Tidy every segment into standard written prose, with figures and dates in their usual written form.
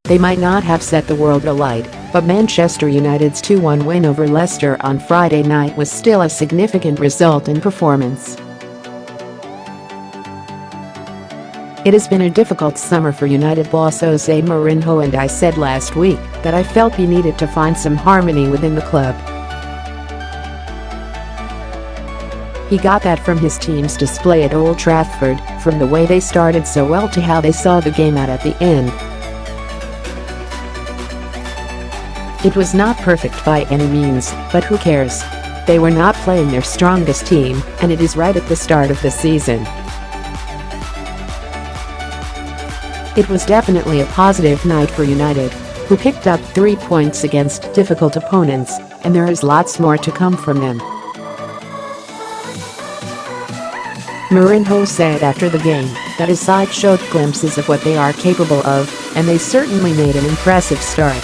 They might not have set the world alight, but Manchester United's 2-1 win over Leicester on Friday night was still a significant result in performance. It has been a difficult summer for United boss Jose Mourinho, and I said last week that I felt he needed to find some harmony within the club. He got that from his team's display at Old Trafford, from the way they started so well to how they saw the game out at the end. It was not perfect by any means, but who cares? They were not playing their strongest team, and it is right at the start of the season. It was definitely a positive night for United, who picked up 3 points against difficult opponents, and there is lots more to come from them. Mourinho said after the game that his side showed glimpses of what they are capable of, and they certainly made an impressive start.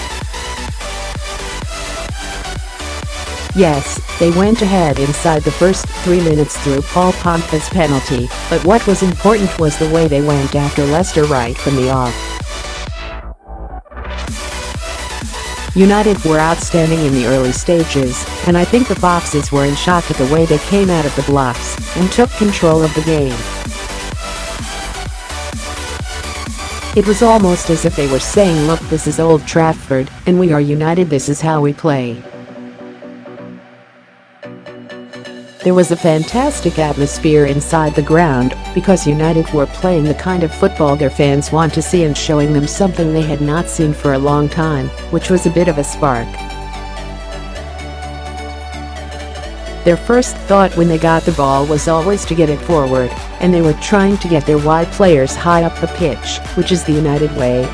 Yes, they went ahead inside the first 3 minutes through Paul Pogba's penalty, but what was important was the way they went after Leicester right from the off. United were outstanding in the early stages, and I think the Foxes were in shock at the way they came out of the blocks and took control of the game. It was almost as if they were saying, "Look, this is Old Trafford, and we are United, this is how we play." There was a fantastic atmosphere inside the ground because United were playing the kind of football their fans want to see and showing them something they had not seen for a long time, which was a bit of a spark. Their first thought when they got the ball was always to get it forward, and they were trying to get their wide players high up the pitch, which is the United way.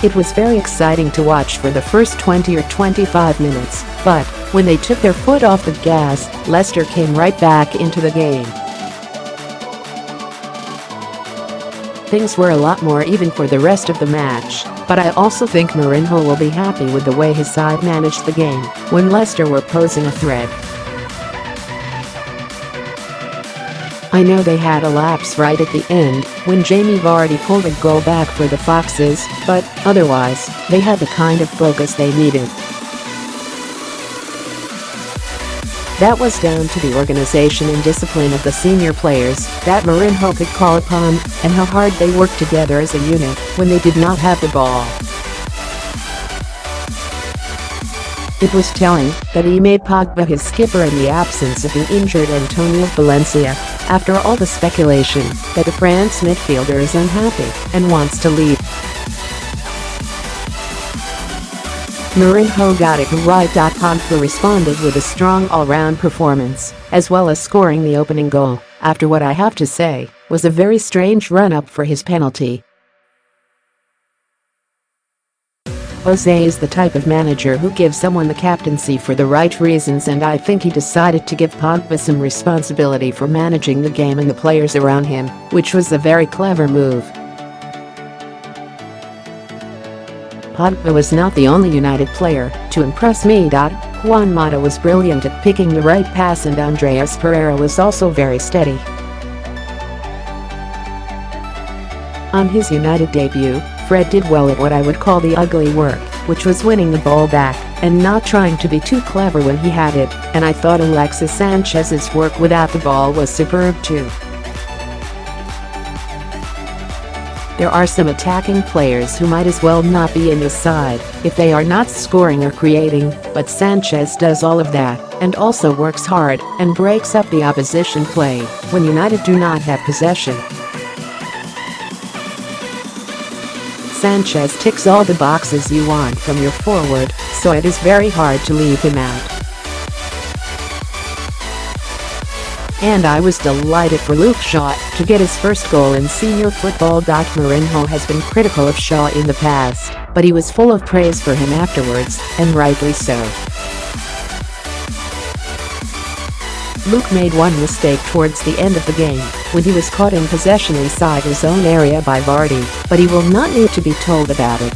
It was very exciting to watch for the first 20 or 25 minutes, but when they took their foot off the gas, Leicester came right back into the game. Things were a lot more even for the rest of the match, but I also think Mourinho will be happy with the way his side managed the game when Leicester were posing a threat. I know they had a lapse right at the end when Jamie Vardy pulled a goal back for the Foxes, but otherwise, they had the kind of focus they needed. That was down to the organization and discipline of the senior players that Mourinho could call upon, and how hard they worked together as a unit when they did not have the ball. It was telling that he made Pogba his skipper in the absence of the injured Antonio Valencia, after all the speculation that the France midfielder is unhappy and wants to leave. Mourinho got it right. Pogba responded with a strong all-round performance, as well as scoring the opening goal, after what I have to say was a very strange run-up for his penalty. Jose is the type of manager who gives someone the captaincy for the right reasons, and I think he decided to give Pogba some responsibility for managing the game and the players around him, which was a very clever move. Pogba was not the only United player to impress me. Juan Mata was brilliant at picking the right pass, and Andreas Pereira was also very steady. On his United debut, Fred did well at what I would call the ugly work, which was winning the ball back and not trying to be too clever when he had it, and I thought Alexis Sanchez's work without the ball was superb too. There are some attacking players who might as well not be in this side if they are not scoring or creating, but Sanchez does all of that and also works hard and breaks up the opposition play when United do not have possession. Sanchez ticks all the boxes you want from your forward, so it is very hard to leave him out. And I was delighted for Luke Shaw to get his first goal in senior football. Mourinho has been critical of Shaw in the past, but he was full of praise for him afterwards, and rightly so. Luke made one mistake towards the end of the game, when he was caught in possession inside his own area by Vardy, but he will not need to be told about it.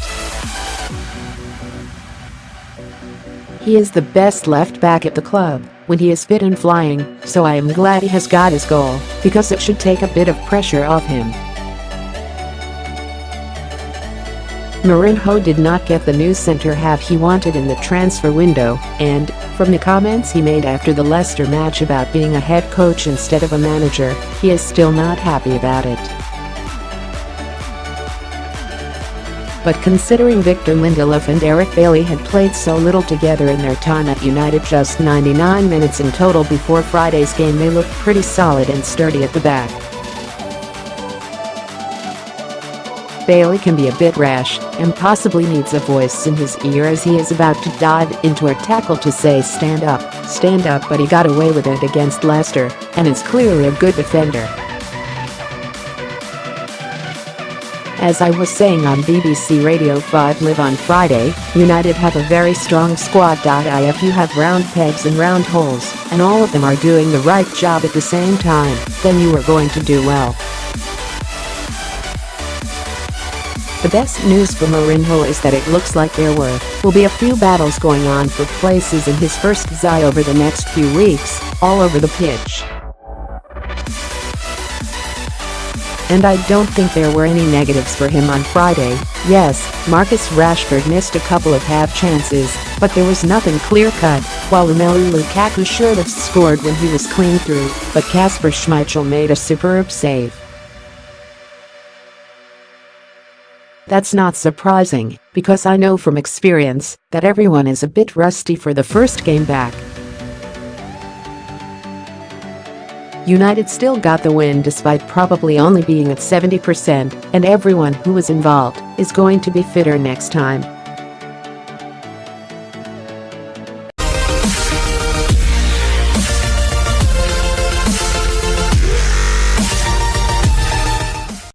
He is the best left back at the club, when he is fit and flying, so I am glad he has got his goal, because it should take a bit of pressure off him. Mourinho did not get the new centre-half he wanted in the transfer window, and, from the comments he made after the Leicester match about being a head coach instead of a manager, he is still not happy about it. But considering Victor Lindelof and Eric Bailly had played so little together in their time at United, just 99 minutes in total before Friday's game, they looked pretty solid and sturdy at the back. Bailly can be a bit rash and possibly needs a voice in his ear as he is about to dive into a tackle to say stand up, but he got away with it against Leicester and is clearly a good defender. As I was saying on BBC Radio 5 Live on Friday, United have a very strong squad.I. If you have round pegs and round holes, and all of them are doing the right job at the same time, then you are going to do well. The best news for Mourinho is that it looks like there will be a few battles going on for places in his first side over the next few weeks, all over the pitch. And I don't think there were any negatives for him on Friday. Yes, Marcus Rashford missed a couple of half chances, but there was nothing clear-cut, while Romelu Lukaku should have scored when he was clean through, but Kasper Schmeichel made a superb save. That's not surprising, because I know from experience that everyone is a bit rusty for the first game back. United still got the win despite probably only being at 70%, and everyone who was involved is going to be fitter next time.